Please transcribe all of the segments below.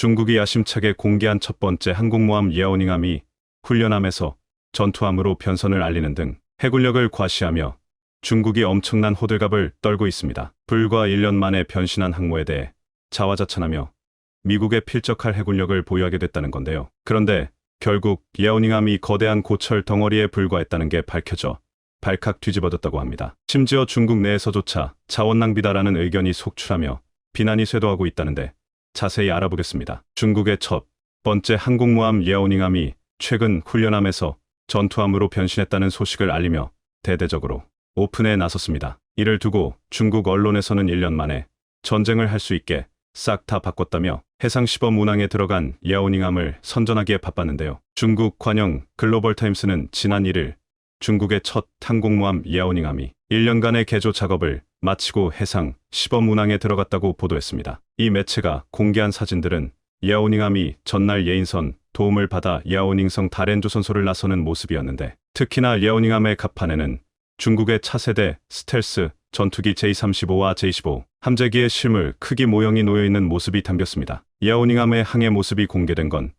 중국이 야심차게 공개한 첫 번째 항공모함 예어닝함이 훈련함에서 전투함으로 변선을 알리는 등 해군력을 과시하며 중국이 엄청난 호들갑을 떨고 있습니다. 불과 1년 만에 변신한 항모에 대해 자화자찬하며 미국에 필적할 해군력을 보유하게 됐다는 건데요. 그런데 결국 예어닝함이 거대한 고철 덩어리에 불과했다는 게 밝혀져 발칵 뒤집어졌다고 합니다. 심지어 중국 내에서조차 자원 낭비다라는 의견이 속출하며 비난이 쇄도하고 있다는데 자세히 알아보겠습니다. 중국의 첫 번째 항공모함 예어닝함이 최근 훈련함에서 전투함으로 변신했다는 소식을 알리며 대대적으로 오픈에 나섰습니다. 이를 두고 중국 언론에서는 1년 만에 전쟁을 할 수 있게 싹 다 바꿨다며 해상 시범 운항에 들어간 예어닝함을 선전하기에 바빴는데요. 중국 관영 글로벌타임스는 지난 1일 중국의 첫 항공모함 예어닝함이 1년간의 개조 작업을 마치고 해상 시범 운항에 들어갔다고 보도했습니다. 이 매체가 공개한 사진들은 예어닝함이 전날 예인선 도움을 받아 야오닝성 다롄 조선소를 나서는 모습이었는데, 특히나 예어닝함의 갑판에는 중국의 차세대 스텔스 전투기 J-35와 J-15 함재기의 실물 크기 모형이 놓여있는 모습이 담겼습니다. 예어닝함의 항해 모습이 공개된 건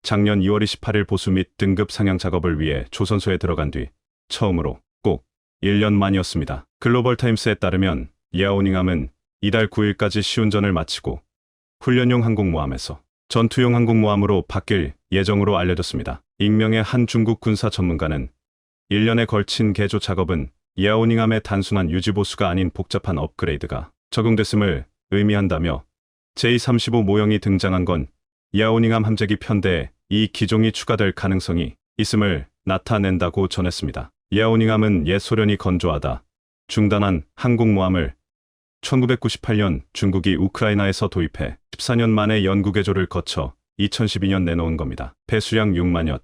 작년 2월 28일 보수 및 등급 상향 작업을 위해 조선소에 들어간 뒤 처음으로 꼭 1년 만이었습니다. 글로벌타임스에 따르면 예어닝함은 이달 9일까지 시운전을 마치고 훈련용 항공모함에서 전투용 항공모함으로 바뀔 예정으로 알려졌습니다. 익명의 한 중국 군사 전문가는 1년에 걸친 개조 작업은 예어닝함의 단순한 유지보수가 아닌 복잡한 업그레이드가 적용됐음을 의미한다며 J-35 모형이 등장한 건 예어닝함 함재기 편대에 이 기종이 추가될 가능성이 있음을 나타낸다고 전했습니다. 예어닝함은 옛 소련이 건조하다 중단한 항공모함을 1998년 중국이 우크라이나에서 도입해 14년 만에 연구 개조를 거쳐 2012년 내놓은 겁니다. 배수량 6만여,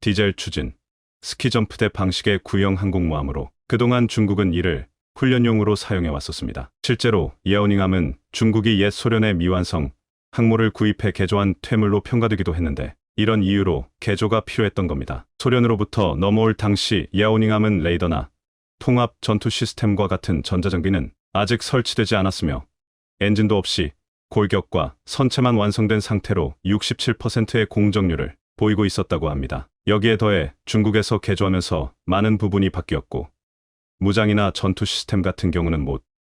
디젤 추진, 스키점프대 방식의 구형 항공모함으로 그동안 중국은 이를 훈련용으로 사용해 왔었습니다. 실제로 예어닝함은 중국이 옛 소련의 미완성 항모를 구입해 개조한 퇴물로 평가되기도 했는데, 이런 이유로 개조가 필요했던 겁니다. 소련으로부터 넘어올 당시 예어닝함은 레이더나 통합 전투 시스템과 같은 전자장비는 아직 설치되지 않았으며 엔진도 없이 골격과 선체만 완성된 상태로 67%의 공정률을 보이고 있었다고 합니다. 여기에 더해 중국에서 개조하면서 많은 부분이 바뀌었고 무장이나 전투 시스템 같은 경우는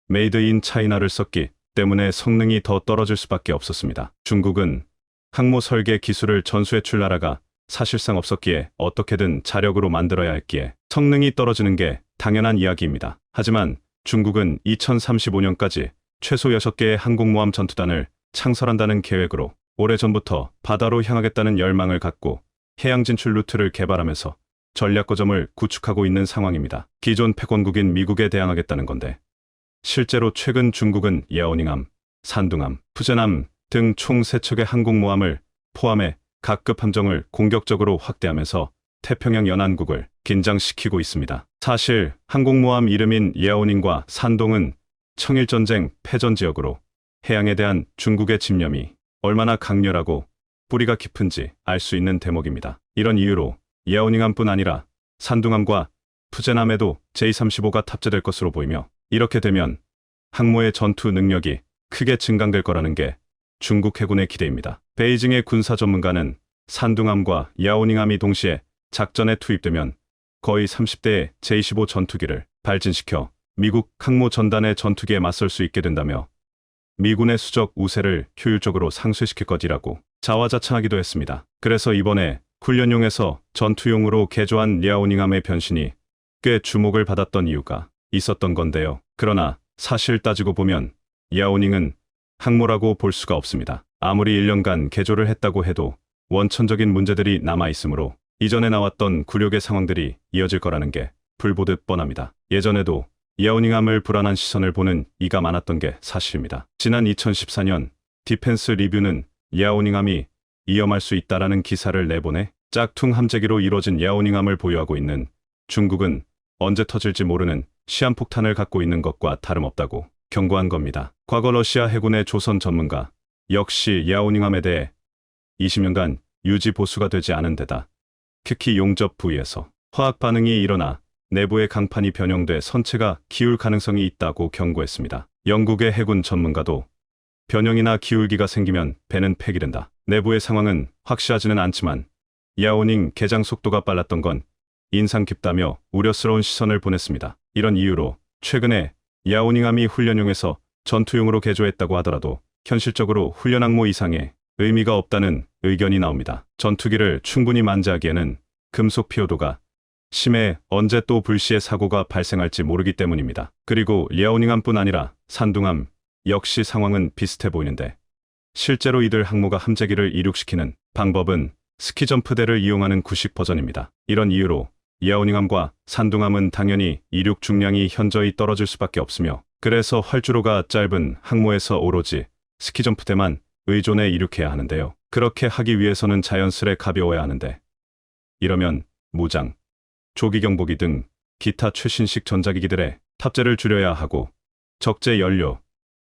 메이드 인 차이나를 썼기 때문에 성능이 더 떨어질 수밖에 없었습니다. 중국은 항모 설계 기술을 전수해줄 나라가 사실상 없었기에 어떻게든 자력으로 만들어야 했기에 성능이 떨어지는 게 당연한 이야기입니다. 하지만 중국은 2035년까지 최소 6개의 항공모함 전투단을 창설한다는 계획으로 오래전부터 바다로 향하겠다는 열망을 갖고 해양 진출 루트를 개발하면서 전략 거점을 구축하고 있는 상황입니다. 기존 패권국인 미국에 대항하겠다는 건데, 실제로 최근 중국은 예어닝함, 산둥함, 푸젠함 등 총 3척의 항공모함을 포함해 각급 함정을 공격적으로 확대하면서 태평양 연안국을 긴장시키고 있습니다. 사실 항공모함 이름인 예어닝과 산동은 청일전쟁 패전 지역으로 해양에 대한 중국의 집념이 얼마나 강렬하고 뿌리가 깊은지 알 수 있는 대목입니다. 이런 이유로 예어닝함뿐 아니라 산둥함과 푸젠함에도 J-35가 탑재될 것으로 보이며, 이렇게 되면 항모의 전투 능력이 크게 증강될 거라는 게 중국 해군의 기대입니다. 베이징의 군사 전문가는 산둥함과 예어닝함이 동시에 작전에 투입되면 거의 30대의 J-15 전투기를 발진시켜 미국 항모 전단의 전투기에 맞설 수 있게 된다며 미군의 수적 우세를 효율적으로 상쇄시킬 것이라고 자화자찬하기도 했습니다. 그래서 이번에 훈련용에서 전투용으로 개조한 예어닝함의 변신이 꽤 주목을 받았던 이유가 있었던 건데요. 그러나 사실 따지고 보면 예어닝은 항모라고 볼 수가 없습니다. 아무리 1년간 개조를 했다고 해도 원천적인 문제들이 남아있으므로 이전에 나왔던 굴욕의 상황들이 이어질 거라는 게 불보듯 뻔합니다. 예전에도 예어닝함을 불안한 시선을 보는 이가 많았던 게 사실입니다. 지난 2014년 디펜스 리뷰는 예어닝함이 위험할 수 있다라는 기사를 내보내 짝퉁 함재기로 이루어진 예어닝함을 보유하고 있는 중국은 언제 터질지 모르는 시한폭탄을 갖고 있는 것과 다름없다고 경고한 겁니다. 과거 러시아 해군의 조선 전문가 역시 예어닝함에 대해 20년간 유지 보수가 되지 않은 데다 특히 용접 부위에서 화학 반응이 일어나 내부의 강판이 변형돼 선체가 기울 가능성이 있다고 경고했습니다. 영국의 해군 전문가도 변형이나 기울기가 생기면 배는 폐기된다. 내부의 상황은 확실하지는 않지만 야오닝 개장 속도가 빨랐던 건 인상 깊다며 우려스러운 시선을 보냈습니다. 이런 이유로 최근에 야오닝함이 훈련용에서 전투용으로 개조했다고 하더라도 현실적으로 훈련 항모 이상의 의미가 없다는 의견이 나옵니다. 전투기를 충분히 만지하기에는 금속 피호도가 심해 언제 또 불시의 사고가 발생할지 모르기 때문입니다. 그리고 야오닝함뿐 아니라 산둥함 역시 상황은 비슷해 보이는데 실제로 이들 항모가 함재기를 이륙시키는 방법은 스키점프대를 이용하는 구식 버전입니다. 이런 이유로 야오닝함과 산둥함은 당연히 이륙 중량이 현저히 떨어질 수밖에 없으며 그래서 활주로가 짧은 항모에서 오로지 스키점프대만 의존해 이륙해야 하는데요. 그렇게 하기 위해서는 자연스레 가벼워야 하는데 이러면 무장, 조기경보기 등 기타 최신식 전자기기들의 탑재를 줄여야 하고 적재 연료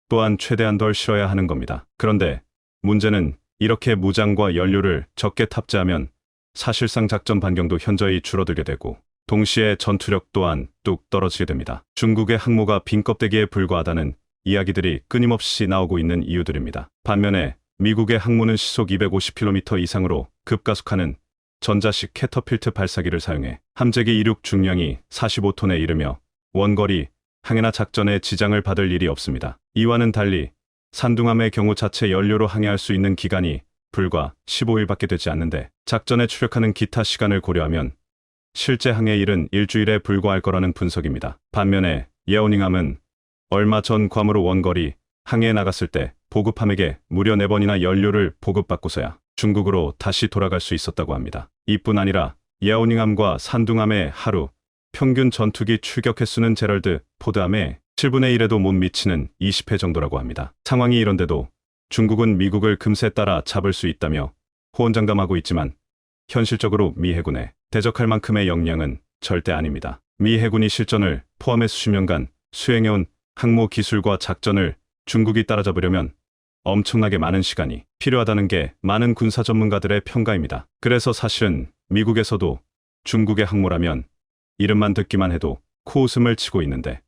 또한 최대한 덜 실어야 하는 겁니다. 그런데 문제는 이렇게 무장과 연료를 적게 탑재하면 사실상 작전 반경도 현저히 줄어들게 되고 동시에 전투력 또한 뚝 떨어지게 됩니다. 중국의 항모가 빈 껍데기에 불과하다는 이야기들이 끊임없이 나오고 있는 이유들입니다. 반면에 미국의 항모는 시속 250km 이상으로 급가속하는 전자식 캐터필트 발사기를 사용해 함재기 이륙 중량이 45톤에 이르며 원거리 항해나 작전에 지장을 받을 일이 없습니다. 이와는 달리 산둥함의 경우 자체 연료로 항해할 수 있는 기간이 불과 15일밖에 되지 않는데 작전에 출력하는 기타 시간을 고려하면 실제 항해일은 일주일에 불과할 거라는 분석입니다. 반면에 야오닝함은 얼마 전 괌으로 원거리 항해에 나갔을 때 보급함에게 무려 4번이나 연료를 보급받고서야 중국으로 다시 돌아갈 수 있었다고 합니다. 이뿐 아니라 야오닝함과 산둥함의 하루 평균 전투기 출격 횟수는 제럴드 포드함의 7분의 1에도 못 미치는 20회 정도라고 합니다. 상황이 이런데도 중국은 미국을 금세 따라 잡을 수 있다며 호언장담하고 있지만 현실적으로 미 해군에 대적할 만큼의 역량은 절대 아닙니다. 미 해군이 실전을 포함해 수십 년간 수행해온 항모 기술과 작전을 중국이 따라잡으려면 엄청나게 많은 시간이 필요하다는 게 많은 군사 전문가들의 평가입니다. 그래서 사실은 미국에서도 중국의 항모라면 이름만 듣기만 해도 코웃음을 치고 있는데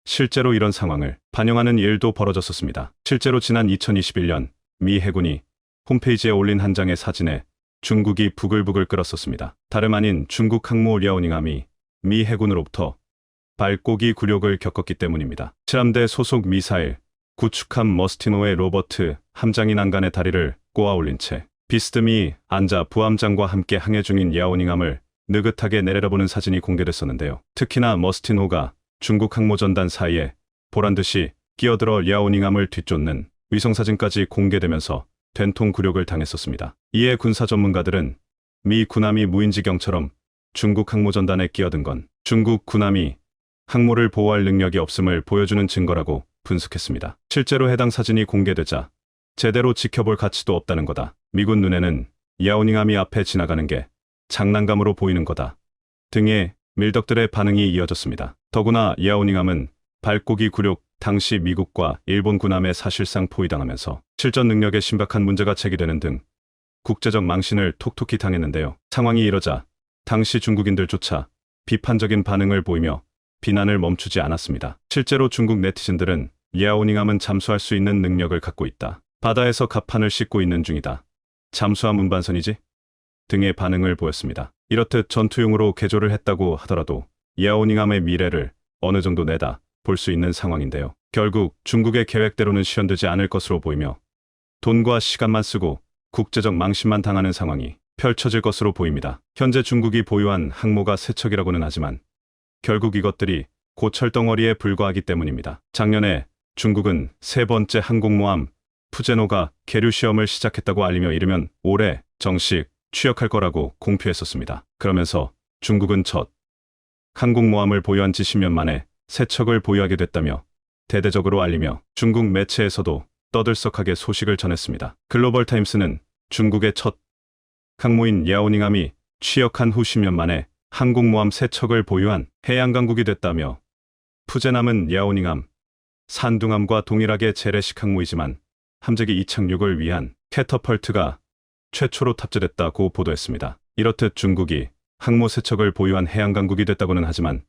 실제로 이런 상황을 반영하는 일도 벌어졌었습니다. 실제로 지난 2021년 미 해군이 홈페이지에 올린 한 장의 사진에 중국이 부글부글 끓었었습니다. 다름 아닌 중국 항모 랴오닝함이 미 해군으로부터 발고기 굴욕을 겪었기 때문입니다. 7함대 소속 미사일 구축함 머스티노의 로버트 함장이 난간에 다리를 꼬아 올린 채 비스듬히 앉아 부함장과 함께 항해 중인 랴오닝함을 느긋하게 내려다보는 사진이 공개됐었는데요. 특히나 머스틴호가 중국 항모전단 사이에 보란듯이 끼어들어 랴오닝함을 뒤쫓는 위성사진까지 공개되면서 된통 굴욕을 당했었습니다. 이에 군사 전문가들은 미 군함이 무인지경처럼 중국 항모전단에 끼어든 건 중국 군함이 항모를 보호할 능력이 없음을 보여주는 증거라고 분석했습니다. 실제로 해당 사진이 공개되자 제대로 지켜볼 가치도 없다는 거다. 미군 눈에는 랴오닝함이 앞에 지나가는 게 장난감으로 보이는 거다 등의 밀덕들의 반응이 이어졌습니다. 더구나 랴오닝함은 발고기 굴욕 당시 미국과 일본 군함에 사실상 포위당하면서 실전 능력에 심각한 문제가 제기되는 등 국제적 망신을 톡톡히 당했는데요. 상황이 이러자 당시 중국인들조차 비판적인 반응을 보이며 비난을 멈추지 않았습니다. 실제로 중국 네티즌들은 랴오닝함은 잠수할 수 있는 능력을 갖고 있다. 바다에서 갑판을 씻고 있는 중이다. 잠수함 운반선이지? 등의 반응을 보였습니다. 이렇듯 전투용으로 개조를 했다고 하더라도 랴오닝함의 미래를 어느 정도 내다 볼 수 있는 상황인데요. 결국 중국의 계획대로는 실현되지 않을 것으로 보이며 돈과 시간만 쓰고 국제적 망신만 당하는 상황이 펼쳐질 것으로 보입니다. 현재 중국이 보유한 항모가 세 척이라고는 하지만 결국 이것들이 곧 철덩어리에 불과하기 때문입니다. 작년에 중국은 세 번째 항공모함 푸제노가 계류 시험을 시작했다고 알리며 이르면 올해 정식 취역할 거라고 공표했었습니다. 그러면서 중국은 첫 항공모함을 보유한 지 10년 만에 세 척을 보유하게 됐다며 대대적으로 알리며 중국 매체에서도 떠들썩하게 소식을 전했습니다. 글로벌타임스는 중국의 첫 항모인 랴오닝함이 취역한 후 10년 만에 항공모함 세 척을 보유한 해양강국이 됐다며 푸제남은 랴오닝함, 산둥함과 동일하게 재래식 항모이지만 함재기 이착륙을 위한 캐터펄트가 최초로 탑재됐다고 보도했습니다. 이렇듯 중국이 항모 세 척을 보유한 해양강국이 됐다고는 하지만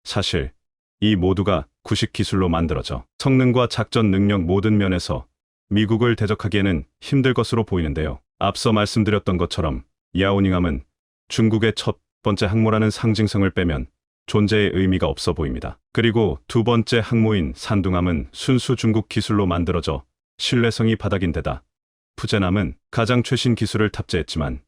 사실 이 모두가 구식 기술로 만들어져 성능과 작전 능력 모든 면에서 미국을 대적하기에는 힘들 것으로 보이는데요. 앞서 말씀드렸던 것처럼 야오닝함은 중국의 첫 번째 항모라는 상징성을 빼면 존재의 의미가 없어 보입니다. 그리고 두 번째 항모인 산둥함은 순수 중국 기술로 만들어져 신뢰성이 바닥인데다 푸젠함은 가장 최신 기술을 탑재했지만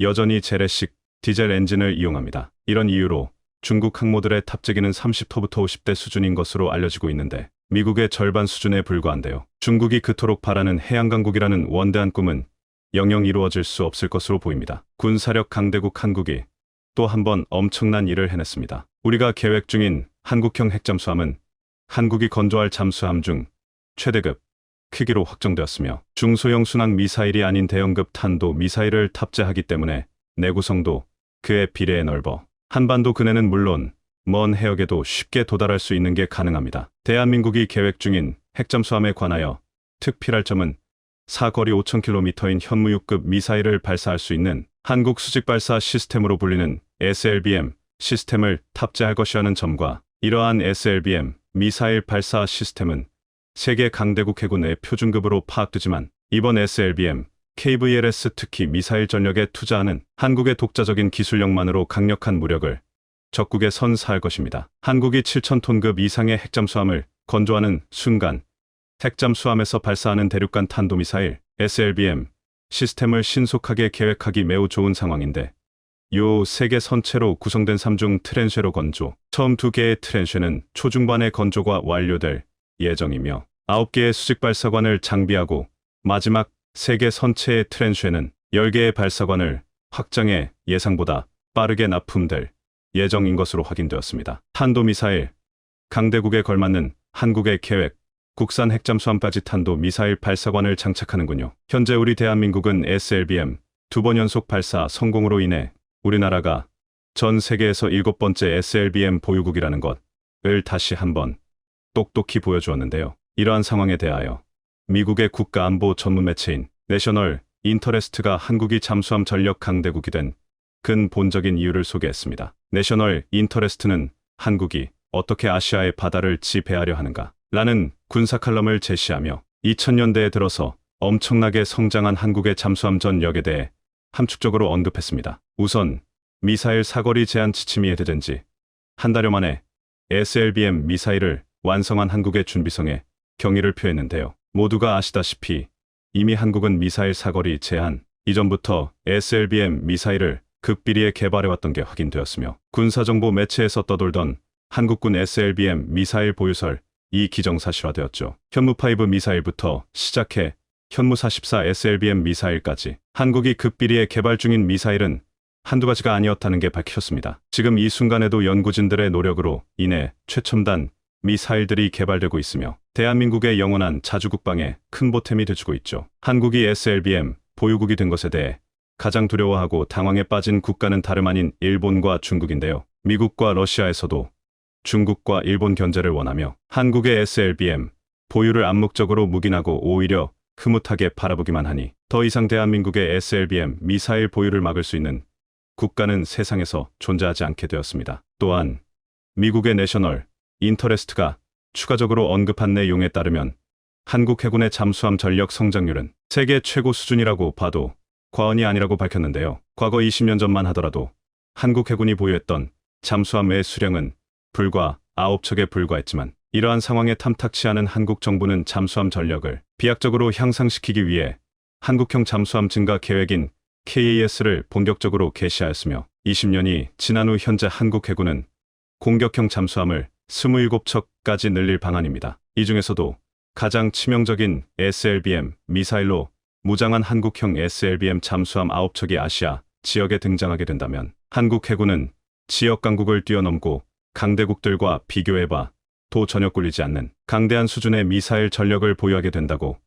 여전히 재래식 디젤 엔진을 이용합니다. 이런 이유로 중국 항모들의 탑재기는 30토부터 50대 수준인 것으로 알려지고 있는데 미국의 절반 수준에 불과한데요. 중국이 그토록 바라는 해양강국이라는 원대한 꿈은 영영 이루어질 수 없을 것으로 보입니다. 군사력 강대국 한국이 또 한 번 엄청난 일을 해냈습니다. 우리가 계획 중인 한국형 핵잠수함은 한국이 건조할 잠수함 중 최대급 크기로 확정되었으며 중소형 순항 미사일이 아닌 대형급 탄도 미사일을 탑재하기 때문에 내구성도 그에 비례해 넓어 한반도 근해는 물론 먼 해역에도 쉽게 도달할 수 있는 게 가능합니다. 대한민국이 계획 중인 핵잠수함에 관하여 특필할 점은 사거리 5,000km인 현무유급 미사일을 발사할 수 있는 한국 수직발사 시스템으로 불리는 SLBM 시스템을 탑재할 것이라는 점과 이러한 SLBM 미사일 발사 시스템은 세계 강대국 해군의 표준급으로 파악되지만 이번 SLBM, KVLS 특히 미사일 전력에 투자하는 한국의 독자적인 기술력만으로 강력한 무력을 적국에 선사할 것입니다. 한국이 7,000톤급 이상의 핵잠수함을 건조하는 순간 핵잠수함에서 발사하는 대륙간 탄도미사일 SLBM 시스템을 신속하게 계획하기 매우 좋은 상황인데 요 세개 선체로 구성된 3중 트랜쉐로 건조, 처음 2개의 트랜쉐는 초중반에 건조가 완료될 예정이며 9개의 수직발사관을 장비하고 마지막 3개 선체의 트랜쉐는 10개의 발사관을 확장해 예상보다 빠르게 납품될 예정인 것으로 확인되었습니다. 탄도미사일, 강대국에 걸맞는 한국의 계획, 국산 핵잠수함까지 탄도미사일 발사관을 장착하는군요. 현재 우리 대한민국은 SLBM 2번 연속 발사 성공으로 인해 우리나라가 전 세계에서 7번째 SLBM 보유국이라는 것을 다시 한번 똑똑히 보여주었는데요. 이러한 상황에 대하여 미국의 국가안보 전문 매체인 내셔널 인터레스트가 한국이 잠수함 전력 강대국이 된 근본적인 이유를 소개했습니다. 내셔널 인터레스트는 한국이 어떻게 아시아의 바다를 지배하려 하는가 라는 군사 칼럼을 제시하며 2000년대에 들어서 엄청나게 성장한 한국의 잠수함 전력에 대해 함축적으로 언급했습니다. 우선 미사일 사거리 제한 지침이 해제된 지 한 달여 만에 SLBM 미사일을 완성한 한국의 준비성에 경의를 표했는데요. 모두가 아시다시피 이미 한국은 미사일 사거리 제한 이전부터 SLBM 미사일을 극비리에 개발해왔던 게 확인되었으며 군사정보 매체에서 떠돌던 한국군 SLBM 미사일 보유설 이 기정사실화되었죠. 현무5 미사일부터 시작해 현무44 SLBM 미사일까지 한국이 극비리에 개발 중인 미사일은 한두 가지가 아니었다는 게 밝혀졌습니다. 지금 이 순간에도 연구진들의 노력으로 인해 최첨단 미사일들이 개발되고 있으며 대한민국의 영원한 자주국방에 큰 보탬이 돼주고 있죠. 한국이 SLBM 보유국이 된 것에 대해 가장 두려워하고 당황에 빠진 국가는 다름 아닌 일본과 중국인데요. 미국과 러시아에서도 중국과 일본 견제를 원하며 한국의 SLBM 보유를 암묵적으로 묵인하고 오히려 흐뭇하게 바라보기만 하니 더 이상 대한민국의 SLBM 미사일 보유를 막을 수 있는 국가는 세상에서 존재하지 않게 되었습니다. 또한 미국의 내셔널 인터레스트가 추가적으로 언급한 내용에 따르면 한국 해군의 잠수함 전력 성장률은 세계 최고 수준이라고 봐도 과언이 아니라고 밝혔는데요. 과거 20년 전만 하더라도 한국 해군이 보유했던 잠수함의 수량은 불과 9척에 불과했지만 이러한 상황에 탐탁치 않은 한국 정부는 잠수함 전력을 비약적으로 향상시키기 위해 한국형 잠수함 증가 계획인 KAS를 본격적으로 개시하였으며 20년이 지난 후 현재 한국 해군은 공격형 잠수함을 27척까지 늘릴 방안입니다. 이 중에서도 가장 치명적인 SLBM 미사일로 무장한 한국형 SLBM 잠수함 9척이 아시아 지역에 등장하게 된다면 한국 해군은 지역 강국을 뛰어넘고 강대국들과 비교해봐 도 전혀 꿀리지 않는 강대한 수준의 미사일 전력을 보유하게 된다고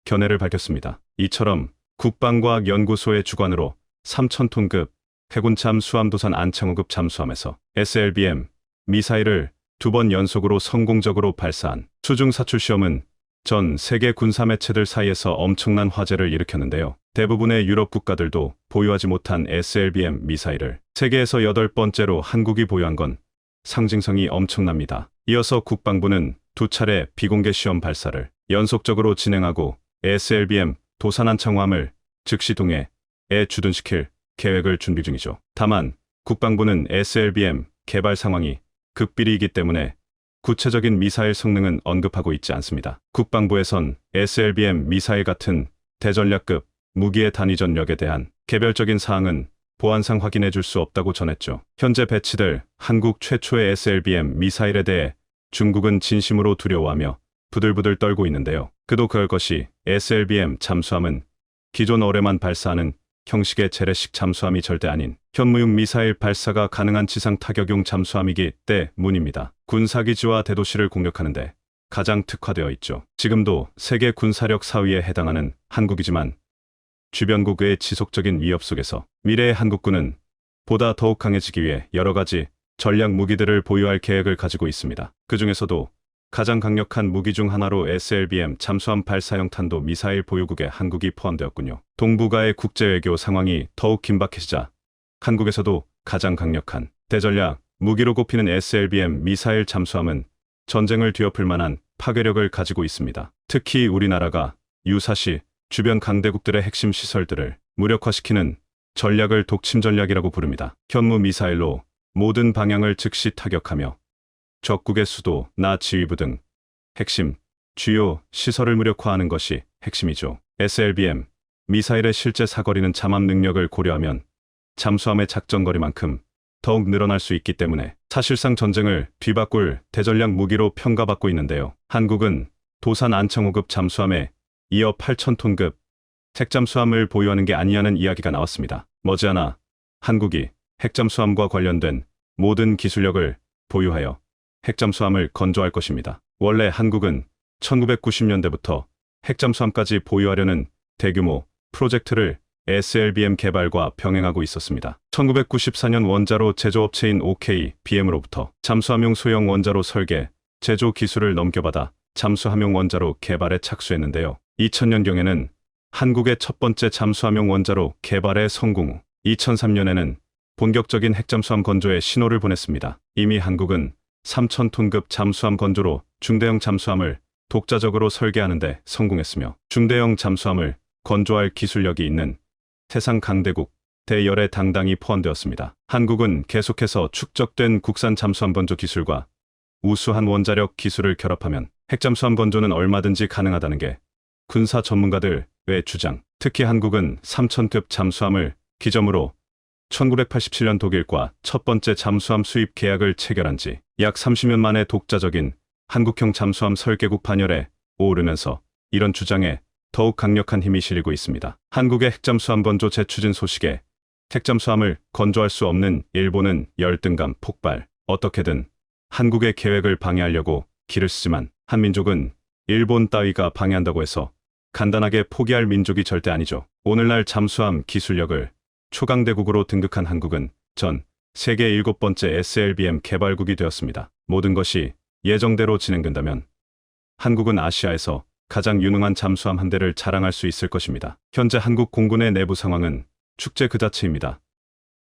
견해를 밝혔습니다. 이처럼 국방과학연구소의 주관으로 3,000톤급 해군 잠수함 도산 안창호급 잠수함에서 SLBM 미사일을 2번 연속으로 성공적으로 발사한 수중 사출 시험은 전 세계 군사 매체들 사이에서 엄청난 화제를 일으켰는데요. 대부분의 유럽 국가들도 보유하지 못한 SLBM 미사일을 세계에서 8번째로 한국이 보유한 건 상징성이 엄청납니다. 이어서 국방부는 2차례 비공개 시험 발사를 연속적으로 진행하고 SLBM 도산안창호함을 즉시 동해에 주둔시킬 계획을 준비 중이죠. 다만 국방부는 SLBM 개발 상황이 극비리이기 때문에 구체적인 미사일 성능은 언급하고 있지 않습니다. 국방부에선 SLBM 미사일 같은 대전략급 무기의 단위 전력에 대한 개별적인 사항은 보안상 확인해 줄 수 없다고 전했죠. 현재 배치될 한국 최초의 SLBM 미사일에 대해 중국은 진심으로 두려워하며 부들부들 떨고 있는데요. 그도 그럴 것이 SLBM 잠수함은 기존 어뢰만 발사하는 형식의 재래식 잠수함이 절대 아닌 현무용 미사일 발사가 가능한 지상 타격용 잠수함이기 때문입니다. 군사기지와 대도시를 공격하는데 가장 특화되어 있죠. 지금도 세계 군사력 4위에 해당하는 한국이지만 주변국의 지속적인 위협 속에서 미래의 한국군은 보다 더욱 강해지기 위해 여러 가지 전략 무기들을 보유할 계획을 가지고 있습니다. 그 중에서도 가장 강력한 무기 중 하나로 SLBM 잠수함 발사형 탄도 미사일 보유국에 한국이 포함되었군요. 동북아의 국제외교 상황이 더욱 긴박해지자 한국에서도 가장 강력한 대전략 무기로 꼽히는 SLBM 미사일 잠수함은 전쟁을 뒤엎을 만한 파괴력을 가지고 있습니다. 특히 우리나라가 유사시 주변 강대국들의 핵심 시설들을 무력화시키는 전략을 독침 전략이라고 부릅니다. 현무 미사일로 모든 방향을 즉시 타격하며 적국의 수도, 나 지휘부 등 핵심, 주요 시설을 무력화하는 것이 핵심이죠. SLBM 미사일의 실제 사거리는 잠합 능력을 고려하면 잠수함의 작전거리만큼 더욱 늘어날 수 있기 때문에 사실상 전쟁을 뒤바꿀 대전략 무기로 평가받고 있는데요. 한국은 도산 안창호급 잠수함에 이어 8,000톤급 핵잠수함을 보유하는 게 아니냐는 이야기가 나왔습니다. 머지않아 한국이 핵잠수함과 관련된 모든 기술력을 보유하여 핵잠수함을 건조할 것입니다. 원래 한국은 1990년대부터 핵잠수함까지 보유하려는 대규모 프로젝트를 SLBM 개발과 병행하고 있었습니다. 1994년 원자로 제조업체인 OKBM으로부터 잠수함용 소형 원자로 설계, 제조 기술을 넘겨받아 잠수함용 원자로 개발에 착수했는데요. 2000년경에는 한국의 첫 번째 잠수함용 원자로 개발에 성공 후 2003년에는 본격적인 핵잠수함 건조에 신호를 보냈습니다. 이미 한국은 3,000톤급 잠수함 건조로 중대형 잠수함을 독자적으로 설계하는 데 성공했으며 중대형 잠수함을 건조할 기술력이 있는 세상 강대국 대열에 당당히 포함되었습니다. 한국은 계속해서 축적된 국산 잠수함 건조 기술과 우수한 원자력 기술을 결합하면 핵잠수함 건조는 얼마든지 가능하다는 게 군사 전문가들의 주장. 특히 한국은 3,000급 잠수함을 기점으로 1987년 독일과 첫 번째 잠수함 수입 계약을 체결한 지 약 30년 만에 독자적인 한국형 잠수함 설계국 반열에 오르면서 이런 주장에 더욱 강력한 힘이 실리고 있습니다. 한국의 핵잠수함 건조 재추진 소식에 핵잠수함을 건조할 수 없는 일본은 열등감 폭발. 어떻게든 한국의 계획을 방해하려고 기를 쓰지만 한민족은 일본 따위가 방해한다고 해서 간단하게 포기할 민족이 절대 아니죠. 오늘날 잠수함 기술력을 초강대국으로 등극한 한국은 전 세계 7번째 SLBM 개발국이 되었습니다. 모든 것이 예정대로 진행된다면 한국은 아시아에서 가장 유능한 잠수함 한 대를 자랑할 수 있을 것입니다. 현재 한국 공군의 내부 상황은 축제 그 자체입니다.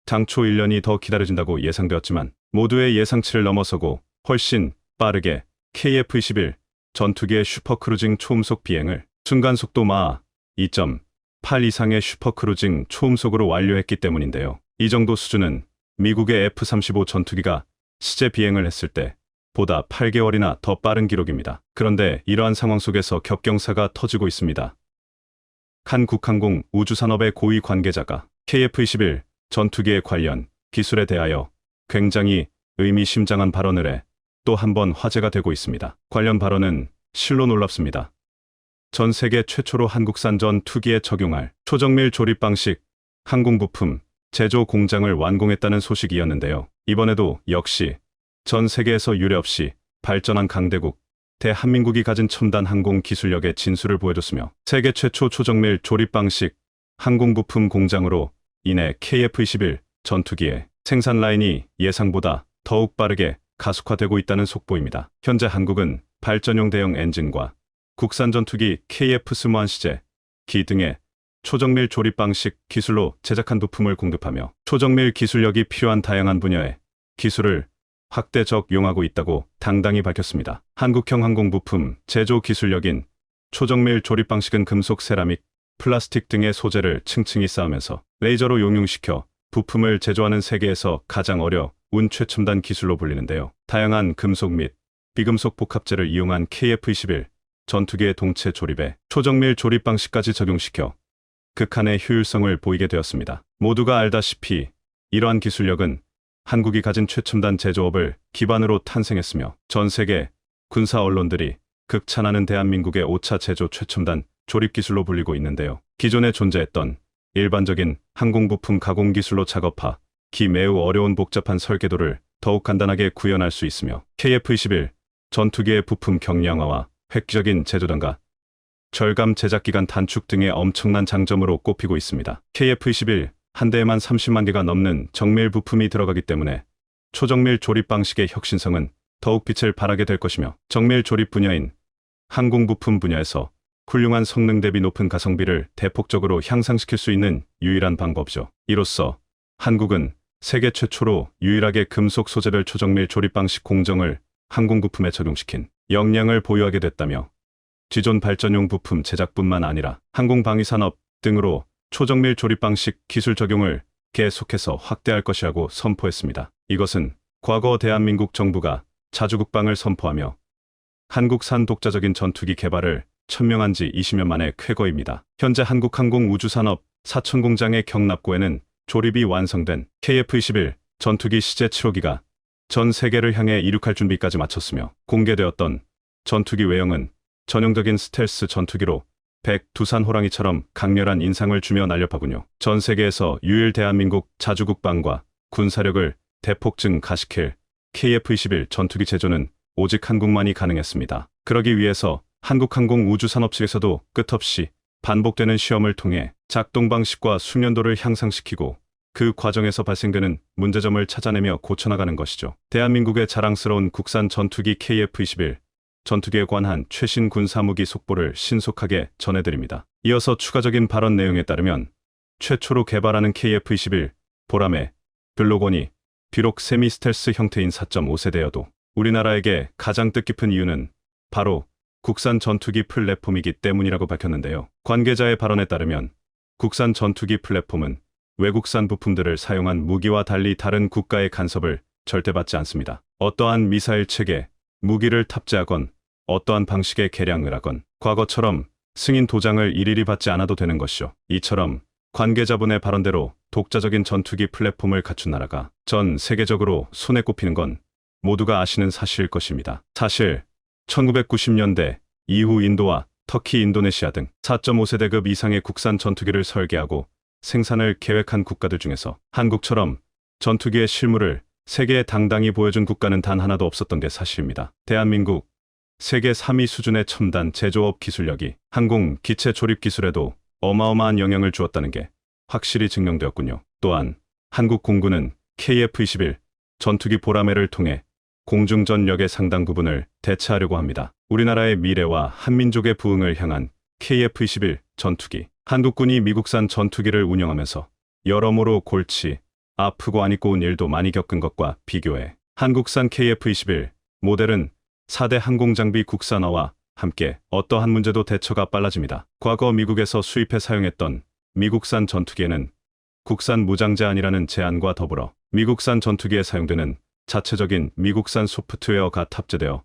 당초 1년이 더 기다려진다고 예상되었지만 모두의 예상치를 넘어서고 훨씬 빠르게 KF-21 전투기의 슈퍼크루징 초음속 비행을 순간속도 마하 2.8 이상의 슈퍼크루징 초음속으로 완료했기 때문인데요. 이 정도 수준은 미국의 F-35 전투기가 시제 비행을 했을 때 보다 8개월이나 더 빠른 기록입니다. 그런데 이러한 상황 속에서 격경사가 터지고 있습니다. 한 국항공 우주산업의 고위 관계자가 KF-21 전투기에 관련 기술에 대하여 굉장히 의미심장한 발언을 해 또 한 번 화제가 되고 있습니다. 관련 발언은 실로 놀랍습니다. 전 세계 최초로 한국산 전투기에 적용할 초정밀 조립 방식 항공부품 제조 공장을 완공했다는 소식이었는데요. 이번에도 역시 전 세계에서 유례없이 발전한 강대국 대한민국이 가진 첨단 항공 기술력의 진수를 보여줬으며 세계 최초 초정밀 조립 방식 항공부품 공장으로 인해 KF-21 전투기의 생산 라인이 예상보다 더욱 빠르게 가속화되고 있다는 속보입니다. 현재 한국은 발전용 대형 엔진과 국산 전투기 KF-21 시제, 기 등의 초정밀 조립 방식 기술로 제작한 부품을 공급하며 초정밀 기술력이 필요한 다양한 분야의 기술을 확대 적용하고 있다고 당당히 밝혔습니다. 한국형 항공부품 제조 기술력인 초정밀 조립 방식은 금속, 세라믹, 플라스틱 등의 소재를 층층이 쌓으면서 레이저로 용융시켜 부품을 제조하는 세계에서 가장 어려운 최첨단 기술로 불리는데요. 다양한 금속 및 비금속 복합재를 이용한 KF-21 전투기의 동체 조립에 초정밀 조립 방식까지 적용시켜 극한의 효율성을 보이게 되었습니다. 모두가 알다시피 이러한 기술력은 한국이 가진 최첨단 제조업을 기반으로 탄생했으며 전 세계 군사 언론들이 극찬하는 대한민국의 5차 제조 최첨단 조립 기술로 불리고 있는데요. 기존에 존재했던 일반적인 항공부품 가공 기술로 작업하기 매우 어려운 복잡한 설계도를 더욱 간단하게 구현할 수 있으며 KF-21 전투기의 부품 경량화와 획기적인 제조단가, 절감 제작기간 단축 등의 엄청난 장점으로 꼽히고 있습니다. KF-21 한 대에만 30만 개가 넘는 정밀 부품이 들어가기 때문에 초정밀 조립 방식의 혁신성은 더욱 빛을 발하게 될 것이며 정밀 조립 분야인 항공부품 분야에서 훌륭한 성능 대비 높은 가성비를 대폭적으로 향상시킬 수 있는 유일한 방법이죠. 이로써 한국은 세계 최초로 유일하게 금속 소재별 초정밀 조립 방식 공정을 항공부품에 적용시킨 역량을 보유하게 됐다며 기존 발전용 부품 제작뿐만 아니라 항공방위산업 등으로 초정밀 조립 방식 기술 적용을 계속해서 확대할 것이라고 선포했습니다. 이것은 과거 대한민국 정부가 자주국방을 선포하며 한국산 독자적인 전투기 개발을 천명한 지 20년 만의 쾌거입니다. 현재 한국항공우주산업 사천공장의 경납고에는 조립이 완성된 KF-21 전투기 시제 7호기가 전 세계를 향해 이륙할 준비까지 마쳤으며 공개되었던 전투기 외형은 전형적인 스텔스 전투기로 두산 호랑이처럼 강렬한 인상을 주며 날렵하군요. 전 세계에서 유일 대한민국 자주국방과 군사력을 대폭 증가시킬 KF-21 전투기 제조는 오직 한국만이 가능했습니다. 그러기 위해서 한국항공우주산업 측에서도 끝없이 반복되는 시험을 통해 작동 방식과 숙련도를 향상시키고 그 과정에서 발생되는 문제점을 찾아내며 고쳐나가는 것이죠. 대한민국의 자랑스러운 국산 전투기 KF-21 전투기에 관한 최신 군사무기 속보를 신속하게 전해드립니다. 이어서 추가적인 발언 내용에 따르면 최초로 개발하는 KF-21 보람의 블록원이 비록 세미 스텔스 형태인 4.5세대여도 우리나라에게 가장 뜻깊은 이유는 바로 국산 전투기 플랫폼이기 때문이라고 밝혔는데요. 관계자의 발언에 따르면 국산 전투기 플랫폼은 외국산 부품들을 사용한 무기와 달리 다른 국가의 간섭을 절대 받지 않습니다. 어떠한 미사일 체계, 무기를 탑재하건 어떠한 방식의 개량을 하건 과거처럼 승인 도장을 일일이 받지 않아도 되는 것이죠. 이처럼 관계자분의 발언대로 독자적인 전투기 플랫폼을 갖춘 나라가 전 세계적으로 손에 꼽히는 건 모두가 아시는 사실일 것입니다. 사실 1990년대 이후 인도와 터키, 인도네시아 등 4.5세대급 이상의 국산 전투기를 설계하고 생산을 계획한 국가들 중에서 한국처럼 전투기의 실물을 세계에 당당히 보여준 국가는 단 하나도 없었던 게 사실입니다. 대한민국 세계 3위 수준의 첨단 제조업 기술력이 항공 기체 조립 기술에도 어마어마한 영향을 주었다는 게 확실히 증명되었군요. 또한 한국 공군은 KF-21 전투기 보라매를 통해 공중전력의 상당 부분을 대체하려고 합니다. 우리나라의 미래와 한민족의 부흥을 향한 KF-21 전투기. 한국군이 미국산 전투기를 운영하면서 여러모로 골치 아프고 안 입고 온 일도 많이 겪은 것과 비교해 한국산 KF-21 모델은 4대 항공장비 국산화와 함께 어떠한 문제도 대처가 빨라집니다. 과거 미국에서 수입해 사용했던 미국산 전투기에는 국산 무장제한이라는 제한과 더불어 미국산 전투기에 사용되는 자체적인 미국산 소프트웨어가 탑재되어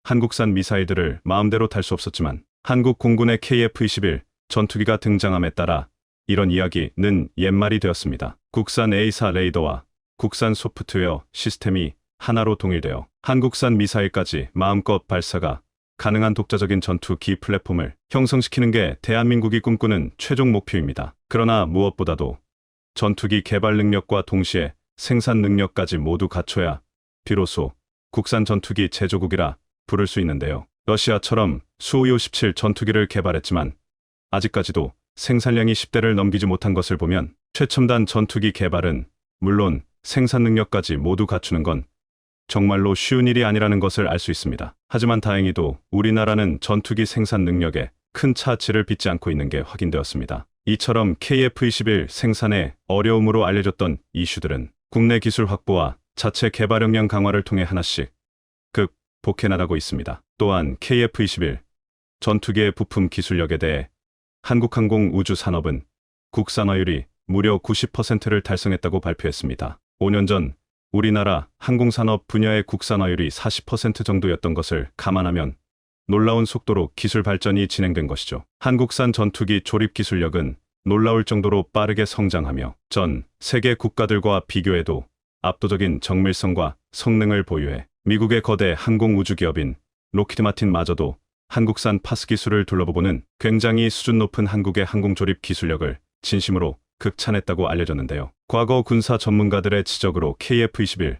한국산 미사일들을 마음대로 탈 수 없었지만 한국 공군의 KF-21 전투기가 등장함에 따라 이런 이야기는 옛말이 되었습니다. 국산 A사 레이더와 국산 소프트웨어 시스템이 하나로 동일되어 한국산 미사일까지 마음껏 발사가 가능한 독자적인 전투기 플랫폼을 형성시키는 게 대한민국이 꿈꾸는 최종 목표입니다. 그러나 무엇보다도 전투기 개발 능력과 동시에 생산 능력까지 모두 갖춰야 비로소 국산 전투기 제조국이라 부를 수 있는데요. 러시아처럼 수-57 전투기를 개발했지만 아직까지도 생산량이 10대를 넘기지 못한 것을 보면 최첨단 전투기 개발은 물론 생산 능력까지 모두 갖추는 건 정말로 쉬운 일이 아니라는 것을 알 수 있습니다. 하지만 다행히도 우리나라는 전투기 생산 능력에 큰 차질을 빚지 않고 있는 게 확인되었습니다. 이처럼 KF-21 생산의 어려움으로 알려졌던 이슈들은 국내 기술 확보와 자체 개발 역량 강화를 통해 하나씩 극복해 나가고 있습니다. 또한 KF-21 전투기의 부품 기술력에 대해 한국항공우주산업은 국산화율이 무려 90%를 달성했다고 발표했습니다. 5년 전 우리나라 항공산업 분야의 국산화율이 40% 정도였던 것을 감안하면 놀라운 속도로 기술 발전이 진행된 것이죠. 한국산 전투기 조립 기술력은 놀라울 정도로 빠르게 성장하며 전 세계 국가들과 비교해도 압도적인 정밀성과 성능을 보유해 미국의 거대 항공우주기업인 로키드마틴마저도 한국산 파스 기술을 둘러보고는 굉장히 수준 높은 한국의 항공조립 기술력을 진심으로 극찬했다고 알려졌는데요. 과거 군사 전문가들의 지적으로 KF-21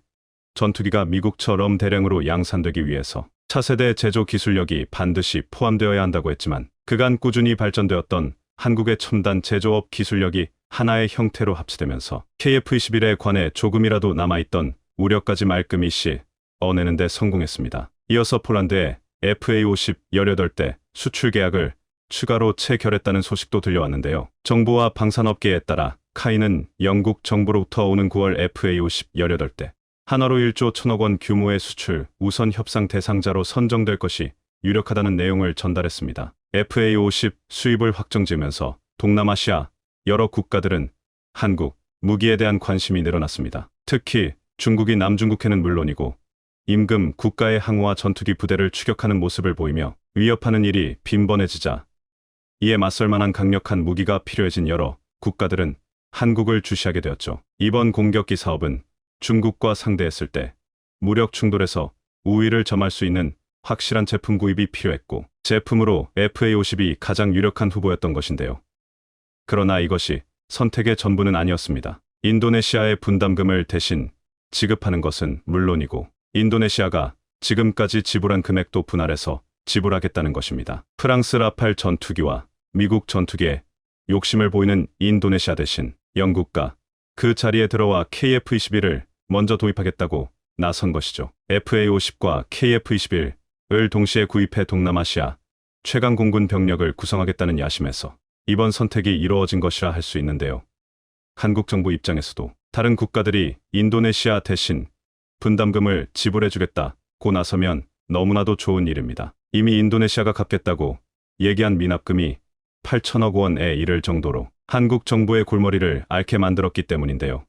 전투기가 미국처럼 대량으로 양산되기 위해서 차세대 제조 기술력이 반드시 포함되어야 한다고 했지만 그간 꾸준히 발전되었던 한국의 첨단 제조업 기술력이 하나의 형태로 합치되면서 KF-21에 관해 조금이라도 남아있던 우려까지 말끔히 씻어내는 데 성공했습니다. 이어서 폴란드에 FA-50 18대 수출 계약을 추가로 체결했다는 소식도 들려왔는데요. 정부와 방산업계에 따라 카이는 영국 정부로부터 오는 9월 FA-50 18대 한화로 1조 1천억 원 규모의 수출 우선 협상 대상자로 선정될 것이 유력하다는 내용을 전달했습니다. FA-50 수입을 확정지으면서 동남아시아 여러 국가들은 한국 무기에 대한 관심이 늘어났습니다. 특히 중국이 남중국해는 물론이고 임금 국가의 항우와 전투기 부대를 추격하는 모습을 보이며 위협하는 일이 빈번해지자 이에 맞설 만한 강력한 무기가 필요해진 여러 국가들은 한국을 주시하게 되었죠. 이번 공격기 사업은 중국과 상대했을 때 무력 충돌에서 우위를 점할 수 있는 확실한 제품 구입이 필요했고 제품으로 FA-50이 가장 유력한 후보였던 것인데요. 그러나 이것이 선택의 전부는 아니었습니다. 인도네시아의 분담금을 대신 지급하는 것은 물론이고 인도네시아가 지금까지 지불한 금액도 분할해서 지불하겠다는 것입니다. 프랑스 라팔 전투기와 미국 전투기에 욕심을 보이는 인도네시아 대신 영국과 그 자리에 들어와 KF-21을 먼저 도입하겠다고 나선 것이죠. FA-50과 KF-21을 동시에 구입해 동남아시아 최강 공군 병력을 구성하겠다는 야심에서 이번 선택이 이루어진 것이라 할 수 있는데요. 한국 정부 입장에서도 다른 국가들이 인도네시아 대신 분담금을 지불해주겠다고 나서면 너무나도 좋은 일입니다. 이미 인도네시아가 갚겠다고 얘기한 미납금이 8천억 원에 이를 정도로 한국 정부의 골머리를 앓게 만들었기 때문인데요.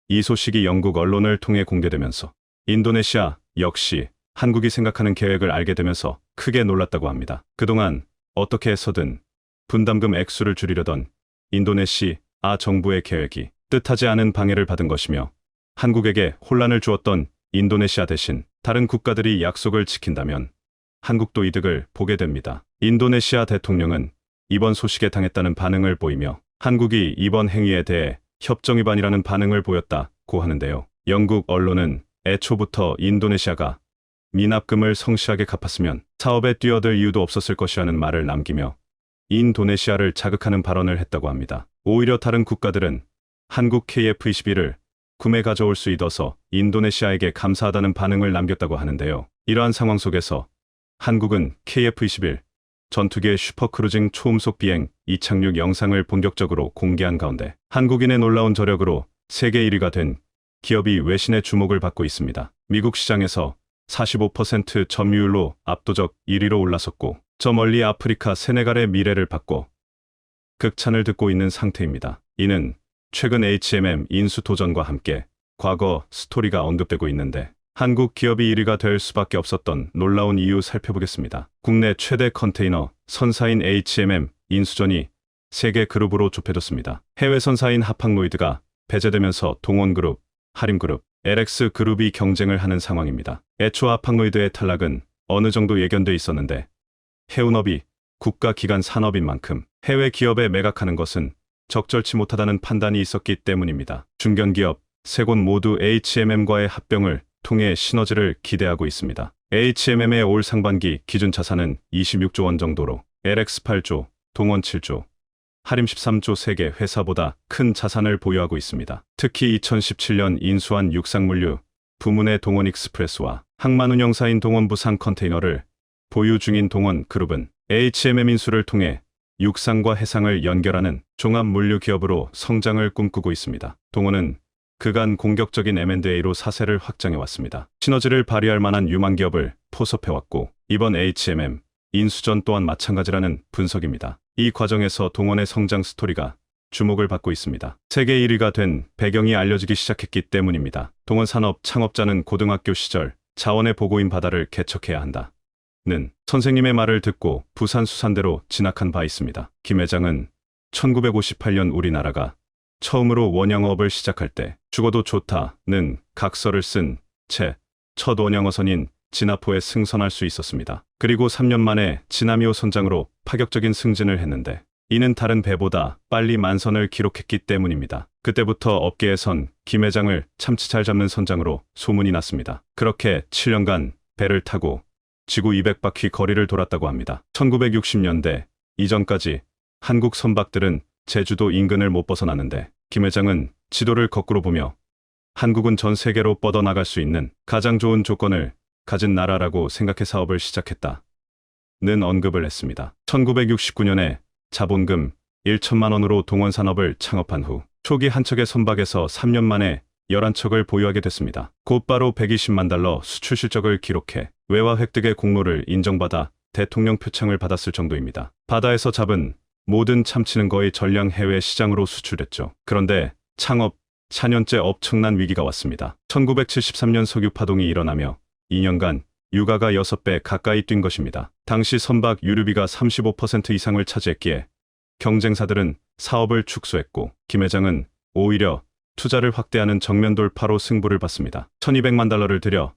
이 소식이 영국 언론을 통해 공개되면서 인도네시아 역시 한국이 생각하는 계획을 알게 되면서 크게 놀랐다고 합니다. 그동안 어떻게 해서든 분담금 액수를 줄이려던 인도네시아 정부의 계획이 뜻하지 않은 방해를 받은 것이며 한국에게 혼란을 주었던 인도네시아 대신 다른 국가들이 약속을 지킨다면 한국도 이득을 보게 됩니다. 인도네시아 대통령은 이번 소식에 당했다는 반응을 보이며 한국이 이번 행위에 대해 협정 위반이라는 반응을 보였다고 하는데요. 영국 언론은 애초부터 인도네시아가 미납금을 성실하게 갚았으면 사업에 뛰어들 이유도 없었을 것이라는 말을 남기며 인도네시아를 자극하는 발언을 했다고 합니다. 오히려 다른 국가들은 한국 KF-21을 구매 가져올 수 있어서 인도네시아에게 감사하다는 반응을 남겼다고 하는데요. 이러한 상황 속에서 한국은 KF-21 전투기의 슈퍼크루징 초음속 비행 이착륙 영상을 본격적으로 공개한 가운데 한국인의 놀라운 저력으로 세계 1위가 된 기업이 외신의 주목을 받고 있습니다. 미국 시장에서 45% 점유율로 압도적 1위로 올라섰고 저 멀리 아프리카 세네갈의 미래를 받고 극찬을 듣고 있는 상태입니다. 이는 최근 HMM 인수 도전과 함께 과거 스토리가 언급되고 있는데 한국 기업이 1위가 될 수밖에 없었던 놀라운 이유 살펴보겠습니다. 국내 최대 컨테이너 선사인 HMM 인수전이 세계 그룹으로 좁혀졌습니다. 해외 선사인 하팡로이드가 배제되면서 동원그룹, 하림그룹, LX그룹이 경쟁을 하는 상황입니다. 애초 하팡로이드의 탈락은 어느 정도 예견돼 있었는데 해운업이 국가기관 산업인 만큼 해외 기업에 매각하는 것은 적절치 못하다는 판단이 있었기 때문입니다. 중견기업 세 곳 모두 HMM과의 합병을 통해 시너지를 기대하고 있습니다. HMM의 올 상반기 기준 자산은 26조 원 정도로 LX 8조, 동원 7조, 하림 13조 3개 회사보다 큰 자산을 보유하고 있습니다. 특히 2017년 인수한 육상물류 부문의 동원 익스프레스와 항만운영사인 동원 부산 컨테이너를 보유 중인 동원 그룹은 HMM 인수를 통해 육상과 해상을 연결하는 종합물류 기업으로 성장을 꿈꾸고 있습니다. 동원은 그간 공격적인 M&A로 사세를 확장해왔습니다. 시너지를 발휘할 만한 유망 기업을 포섭해왔고 이번 HMM 인수전 또한 마찬가지라는 분석입니다. 이 과정에서 동원의 성장 스토리가 주목을 받고 있습니다. 세계 1위가 된 배경이 알려지기 시작했기 때문입니다. 동원 산업 창업자는 고등학교 시절 자원의 보고인 바다를 개척해야 한다. 는 선생님의 말을 듣고 부산 수산대로 진학한 바 있습니다. 김 회장은 1958년 우리나라가 처음으로 원양어업을 시작할 때 죽어도 좋다는 각서를 쓴 채 첫 원양어선인 진화포에 승선할 수 있었습니다. 그리고 3년 만에 진화미호 선장으로 파격적인 승진을 했는데 이는 다른 배보다 빨리 만선을 기록했기 때문입니다. 그때부터 업계에선 김 회장을 참치 잘 잡는 선장으로 소문이 났습니다. 그렇게 7년간 배를 타고 지구 200바퀴 거리를 돌았다고 합니다. 1960년대 이전까지 한국 선박들은 제주도 인근을 못 벗어났는데 김 회장은 지도를 거꾸로 보며 한국은 전 세계로 뻗어나갈 수 있는 가장 좋은 조건을 가진 나라라고 생각해 사업을 시작했다. 는 언급을 했습니다. 1969년에 자본금 1천만 원으로 동원산업을 창업한 후 초기 한 척의 선박에서 3년 만에 11척을 보유하게 됐습니다. 곧바로 120만 달러 수출 실적을 기록해 외화 획득의 공로를 인정받아 대통령 표창을 받았을 정도입니다. 바다에서 잡은 모든 참치는 거의 전량 해외 시장으로 수출됐죠. 그런데 창업 4년째 엄청난 위기가 왔습니다. 1973년 석유 파동이 일어나며 2년간 유가가 6배 가까이 뛴 것입니다. 당시 선박 유류비가 35% 이상을 차지했기에 경쟁사들은 사업을 축소했고 김 회장은 오히려 투자를 확대하는 정면 돌파로 승부를 봤습니다. 1200만 달러를 들여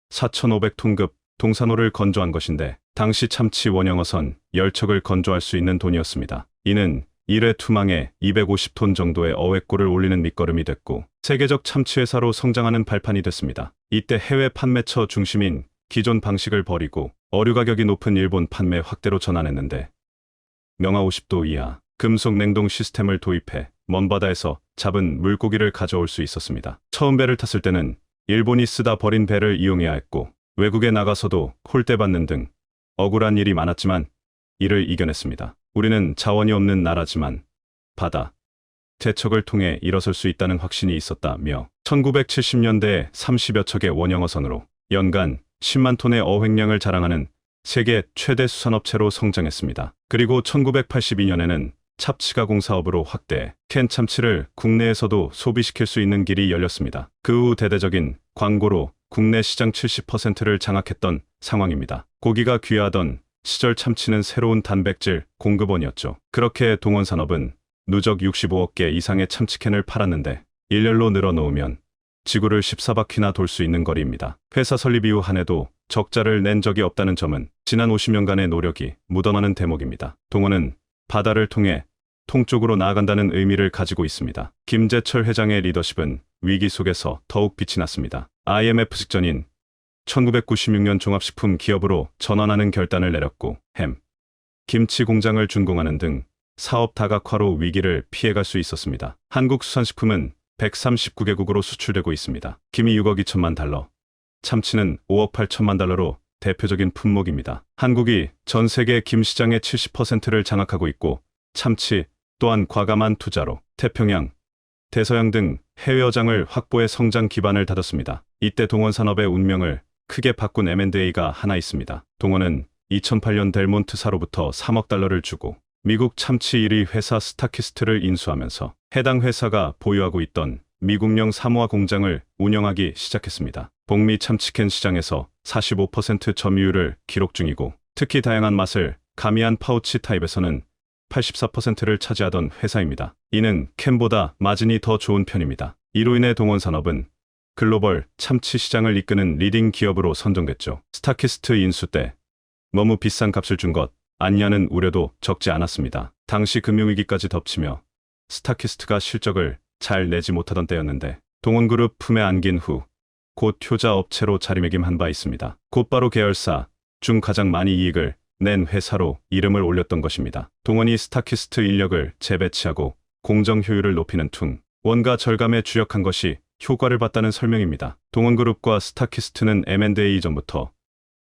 4500톤급 동산호를 건조한 것인데 당시 참치 원형어선 10척을 건조할 수 있는 돈이었습니다. 이는 1회 투망에 250톤 정도의 어획고를 올리는 밑거름이 됐고 세계적 참치회사로 성장하는 발판이 됐습니다. 이때 해외 판매처 중심인 기존 방식을 버리고 어류 가격이 높은 일본 판매 확대로 전환했는데 명하 50도 이하 금속 냉동 시스템을 도입해 먼 바다에서 잡은 물고기를 가져올 수 있었습니다. 처음 배를 탔을 때는 일본이 쓰다 버린 배를 이용해야 했고 외국에 나가서도 홀대 받는 등 억울한 일이 많았지만 이를 이겨냈습니다. 우리는 자원이 없는 나라지만 바다 대척을 통해 일어설 수 있다는 확신이 있었다며 1970년대에 30여 척의 원형어선으로 연간 10만 톤의 어획량을 자랑하는 세계 최대 수산업체로 성장했습니다. 그리고 1982년에는 참치가공 사업으로 확대해 캔 참치를 국내에서도 소비시킬 수 있는 길이 열렸습니다. 그 후 대대적인 광고로 국내 시장 70%를 장악했던 상황입니다. 고기가 귀하던 시절 참치는 새로운 단백질 공급원이었죠. 그렇게 동원산업은 누적 65억 개 이상의 참치캔을 팔았는데 일렬로 늘어놓으면 지구를 14바퀴나 돌 수 있는 거리입니다. 회사 설립 이후 한 해도 적자를 낸 적이 없다는 점은 지난 50년간의 노력이 묻어나는 대목입니다. 동원은 바다를 통해 통쪽으로 나아간다는 의미를 가지고 있습니다. 김재철 회장의 리더십은 위기 속에서 더욱 빛이 났습니다. IMF 직전인 1996년 종합식품 기업으로 전환하는 결단을 내렸고 햄, 김치 공장을 준공하는 등 사업 다각화로 위기를 피해갈 수 있었습니다. 한국 수산식품은 139개국으로 수출되고 있습니다. 김이 6억 2천만 달러, 참치는 5억 8천만 달러로 대표적인 품목입니다. 한국이 전 세계 김 시장의 70%를 장악하고 있고 참치 또한 과감한 투자로 태평양, 대서양 등 해외 어장을 확보해 성장 기반을 다졌습니다. 이때 동원산업의 운명을 크게 바꾼 M&A가 하나 있습니다. 동원은 2008년 델몬트사로부터 3억 달러를 주고 미국 참치 1위 회사 스타키스트를 인수하면서 해당 회사가 보유하고 있던 미국령 사모아 공장을 운영하기 시작했습니다. 북미 참치캔 시장에서 45% 점유율을 기록 중이고 특히 다양한 맛을 가미한 파우치 타입에서는 84%를 차지하던 회사입니다. 이는 캔보다 마진이 더 좋은 편입니다. 이로 인해 동원산업은 글로벌 참치 시장을 이끄는 리딩 기업으로 선정됐죠. 스타키스트 인수 때 너무 비싼 값을 준 것 아니냐는 우려도 적지 않았습니다. 당시 금융위기까지 덮치며 스타키스트가 실적을 잘 내지 못하던 때였는데 동원그룹 품에 안긴 후 곧 효자 업체로 자리매김한 바 있습니다. 곧바로 계열사 중 가장 많이 이익을 낸 회사로 이름을 올렸던 것입니다. 동원이 스타키스트 인력을 재배치하고 공정 효율을 높이는 퉁 원가 절감에 주력한 것이 효과를 봤다는 설명입니다. 동원그룹과 스타키스트는 M&A 이전부터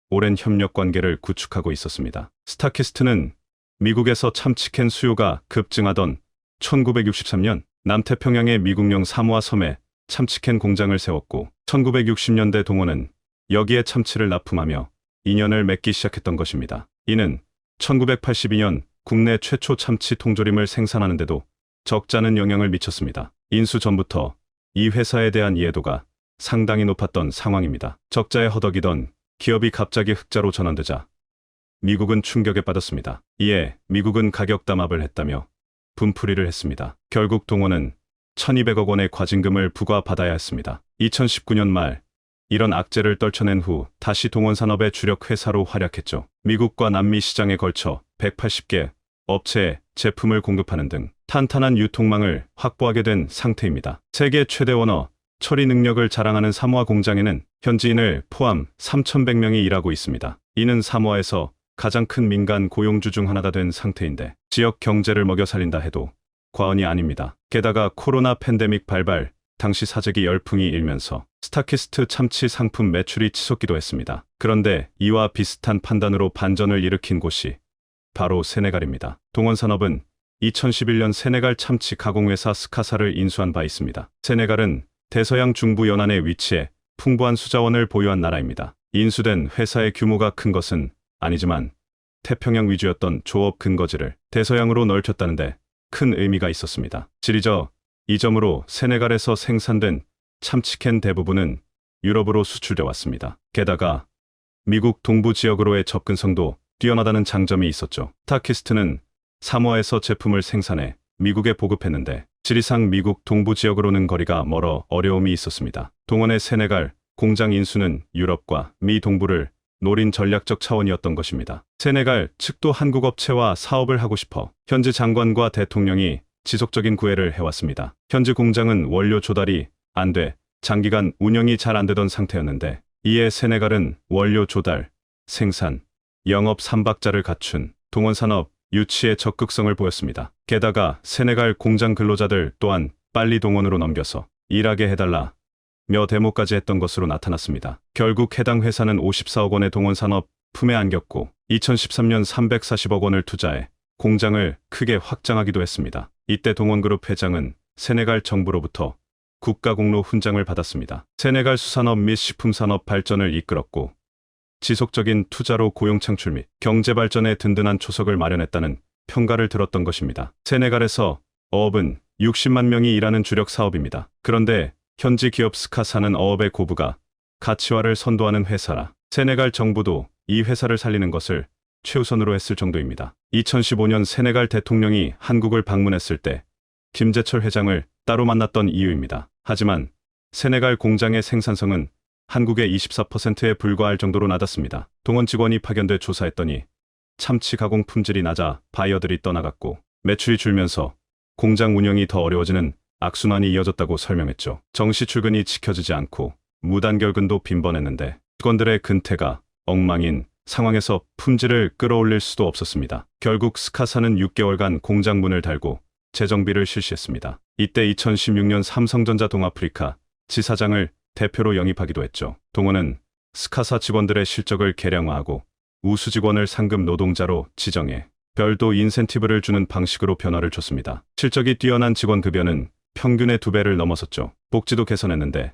오랜 협력 관계를 구축하고 있었습니다. 스타키스트는 미국에서 참치캔 수요가 급증하던 1963년 남태평양의 미국령 사모아 섬에 참치캔 공장을 세웠고 1960년대 동원은 여기에 참치를 납품하며 인연을 맺기 시작했던 것입니다. 이는 1982년 국내 최초 참치 통조림을 생산하는데도 적잖은 영향을 미쳤습니다. 인수 전부터 이 회사에 대한 이해도가 상당히 높았던 상황입니다. 적자에 허덕이던 기업이 갑자기 흑자로 전환되자 미국은 충격에 빠졌습니다. 이에 미국은 가격 담합을 했다며 분풀이를 했습니다. 결국 동원은 1200억 원의 과징금을 부과받아야 했습니다. 2019년 말 이런 악재를 떨쳐낸 후 다시 동원산업의 주력 회사로 활약했죠. 미국과 남미 시장에 걸쳐 180개 업체에 제품을 공급하는 등 탄탄한 유통망을 확보하게 된 상태입니다. 세계 최대 원어 처리 능력을 자랑하는 사모아 공장에는 현지인을 포함 3,100명이 일하고 있습니다. 이는 사모아에서 가장 큰 민간 고용주 중 하나가 된 상태인데 지역 경제를 먹여 살린다 해도 과언이 아닙니다. 게다가 코로나 팬데믹 발발 당시 사재기 열풍이 일면서 스타키스트 참치 상품 매출이 치솟기도 했습니다. 그런데 이와 비슷한 판단으로 반전을 일으킨 곳이 바로 세네갈입니다. 동원산업은 2011년 세네갈 참치 가공회사 스카사를 인수한 바 있습니다. 세네갈은 대서양 중부 연안에 위치해 풍부한 수자원을 보유한 나라입니다. 인수된 회사의 규모가 큰 것은 아니지만 태평양 위주였던 조업 근거지를 대서양으로 넓혔다는데 큰 의미가 있었습니다. 지리적 이점으로 세네갈에서 생산된 참치캔 대부분은 유럽으로 수출돼 왔습니다. 게다가 미국 동부 지역으로의 접근성도 뛰어나다는 장점이 있었죠. 타키스트는 사모아에서 제품을 생산해 미국에 보급했는데 지리상 미국 동부 지역으로는 거리가 멀어 어려움이 있었습니다. 동원의 세네갈 공장 인수는 유럽과 미 동부를 노린 전략적 차원이었던 것입니다. 세네갈 측도 한국 업체와 사업을 하고 싶어 현지 장관과 대통령이 지속적인 구애를 해왔습니다. 현지 공장은 원료 조달이 안 돼 장기간 운영이 잘 안 되던 상태였는데 이에 세네갈은 원료 조달, 생산, 영업 3박자를 갖춘 동원산업 유치에 적극성을 보였습니다. 게다가 세네갈 공장 근로자들 또한 빨리 동원으로 넘겨서 일하게 해달라 며 데모까지 했던 것으로 나타났습니다. 결국 해당 회사는 54억 원의 동원산업 품에 안겼고 2013년 340억 원을 투자해 공장을 크게 확장하기도 했습니다. 이때 동원그룹 회장은 세네갈 정부로부터 국가공로 훈장을 받았습니다. 세네갈 수산업 및 식품산업 발전을 이끌었고 지속적인 투자로 고용 창출 및 경제 발전에 든든한 초석을 마련했다는 평가를 들었던 것입니다. 세네갈에서 어업은 60만 명이 일하는 주력 사업입니다. 그런데 현지 기업 스카사는 어업의 고부가 가치화를 선도하는 회사라 세네갈 정부도 이 회사를 살리는 것을 최우선으로 했을 정도입니다. 2015년 세네갈 대통령이 한국을 방문했을 때 김재철 회장을 따로 만났던 이유입니다. 하지만 세네갈 공장의 생산성은 한국의 24%에 불과할 정도로 낮았습니다. 동원 직원이 파견돼 조사했더니 참치 가공 품질이 낮아 바이어들이 떠나갔고 매출이 줄면서 공장 운영이 더 어려워지는 악순환이 이어졌다고 설명했죠. 정시 출근이 지켜지지 않고 무단결근도 빈번했는데 직원들의 근태가 엉망인 상황에서 품질을 끌어올릴 수도 없었습니다. 결국 스카사는 6개월간 공장 문을 닫고 재정비를 실시했습니다. 이때 2016년 삼성전자 동아프리카 지사장을 대표로 영입하기도 했죠. 동원은 스카사 직원들의 실적을 계량화하고 우수 직원을 상급 노동자로 지정해 별도 인센티브를 주는 방식으로 변화를 줬습니다. 실적이 뛰어난 직원 급여는 평균의 2배를 넘어섰죠. 복지도 개선했는데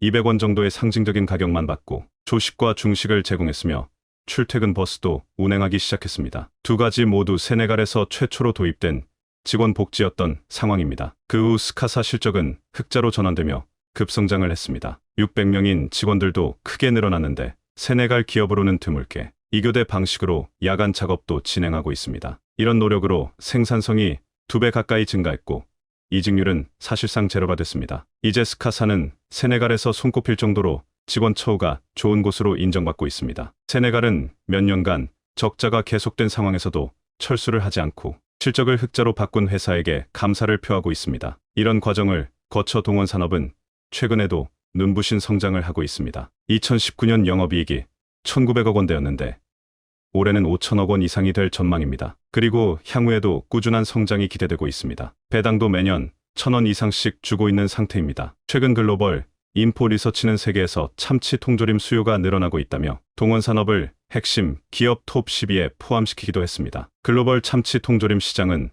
200원 정도의 상징적인 가격만 받고 조식과 중식을 제공했으며 출퇴근 버스도 운행하기 시작했습니다. 두 가지 모두 세네갈에서 최초로 도입된 직원 복지였던 상황입니다. 그 후 스카사 실적은 흑자로 전환되며 급성장을 했습니다. 600명인 직원들도 크게 늘어났는데 세네갈 기업으로는 드물게 이교대 방식으로 야간 작업도 진행하고 있습니다. 이런 노력으로 생산성이 2배 가까이 증가했고 이직률은 사실상 제로가 됐습니다. 이제 스카사는 세네갈에서 손꼽힐 정도로 직원 처우가 좋은 곳으로 인정받고 있습니다. 세네갈은 몇 년간 적자가 계속된 상황에서도 철수를 하지 않고 실적을 흑자로 바꾼 회사에게 감사를 표하고 있습니다. 이런 과정을 거쳐 동원산업은 최근에도 눈부신 성장을 하고 있습니다. 2019년 영업이익이 1,900억 원대였는데 올해는 5천억 원 이상이 될 전망입니다. 그리고 향후에도 꾸준한 성장이 기대되고 있습니다. 배당도 매년 1,000원 이상씩 주고 있는 상태입니다. 최근 글로벌 인포 리서치는 세계에서 참치 통조림 수요가 늘어나고 있다며 동원산업을 핵심 기업 톱 10위에 포함시키기도 했습니다. 글로벌 참치 통조림 시장은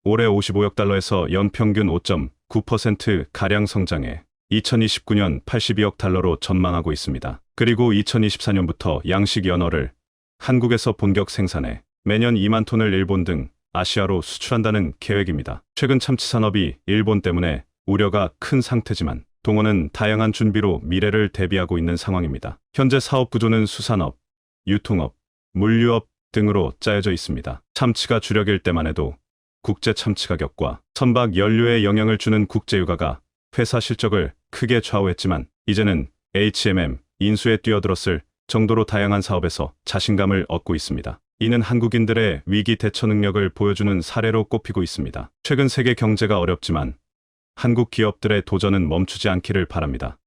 올해 55억 달러에서 연평균 5.9%가량 성장해 2029년 82억 달러로 전망하고 있습니다. 그리고 2024년부터 양식 연어를 한국에서 본격 생산해 매년 2만 톤을 일본 등 아시아로 수출한다는 계획입니다. 최근 참치 산업이 일본 때문에 우려가 큰 상태지만 동원은 다양한 준비로 미래를 대비하고 있는 상황입니다. 현재 사업 구조는 수산업, 유통업, 물류업 등으로 짜여져 있습니다. 참치가 주력일 때만 해도 국제 참치 가격과 선박 연료에 영향을 주는 국제유가가 회사 실적을 크게 좌우했지만 이제는 HMM 인수에 뛰어들었을 정도로 다양한 사업에서 자신감을 얻고 있습니다. 이는 한국인들의 위기 대처 능력을 보여주는 사례로 꼽히고 있습니다. 최근 세계 경제가 어렵지만 한국 기업들의 도전은 멈추지 않기를 바랍니다.